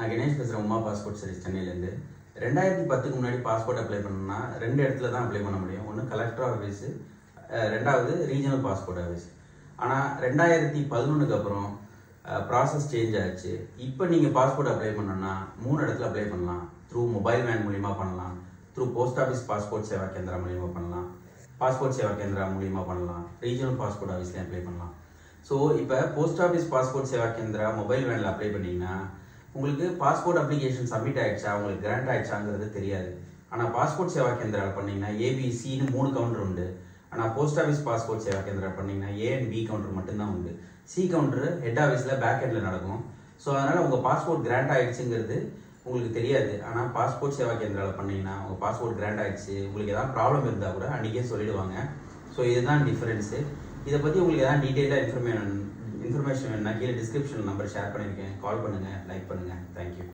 நான் கணேஷ் பேசுகிறேன். Uma passport service சென்னையிலேருந்து. 2010க்கு முன்னாடி பாஸ்போர்ட் அப்ளை பண்ணணும்னா 2 இடத்துல தான் அப்ளை பண்ண முடியும். ஒன்று கலெக்டர் ஆஃபீஸு, ரெண்டாவது ரீஜனல் பாஸ்போர்ட் ஆஃபீஸ். ஆனால் 2011க்கு அப்புறம் ப்ராசஸ் சேஞ்ச் ஆச்சு. இப்போ நீங்கள் பாஸ்போர்ட் அப்ளை பண்ணணும்னா 3 இடத்துல அப்ளை பண்ணலாம். த்ரூ மொபைல் வேன் மூலிமா பண்ணலாம், through post office passport Seva Kendra மூலிமா பண்ணலாம், பாஸ்போர்ட் சேவா கேந்திரா மூலிமா பண்ணலாம், ரீஜனல் பாஸ்போர்ட் ஆஃபீஸ்லேயும் அப்ளை பண்ணலாம். ஸோ இப்போ post office passport Seva Kendra mobile வேனில் அப்ளை பண்ணிங்கன்னா உங்களுக்கு பாஸ்போர்ட் அப்ளிகேஷன் சப்மிட் ஆகிடுச்சா, உங்களுக்கு கிராண்ட் ஆகிடுச்சாங்கிறது தெரியாது. ஆனால் பாஸ்போர்ட் சேவா கேந்திராவில் பண்ணிங்கன்னா ஏபிசின்னு 3 கவுண்டர் உண்டு. ஆனால் post office passport Seva Kendra பண்ணிங்கன்னா ஏ அண்ட் பி கவுண்டர் மட்டும்தான் உண்டு. சி கவுண்டர் ஹெட் ஆஃபீஸில் பேக் ஹெண்டில் நடக்கும். ஸோ அதனால் உங்கள் பாஸ்போர்ட் கிராண்ட் ஆகிடுச்சுங்கிறது உங்களுக்கு தெரியாது. ஆனால் பாஸ்போர்ட் சேவா கேந்திராவில் பண்ணிங்கன்னா உங்கள் பாஸ்போர்ட் கிராண்ட் ஆகிடுச்சு, உங்களுக்கு எதாவது ப்ராப்ளம் இருந்தால் கூட அன்றைக்கே சொல்லிவிடுவாங்க. ஸோ இதுதான் டிஃப்ரென்ஸு. இதை பற்றி உங்களுக்கு எதாவது டீட்டெயிலாக இன்ஃபர்மேஷன் வேணும்னா கீழே டிஸ்கிரிப்ஷன் நம்பர் ஷேர் பண்ணியிருக்கேன். கால் பண்ணுங்கள், லைக் பண்ணுங்கள்.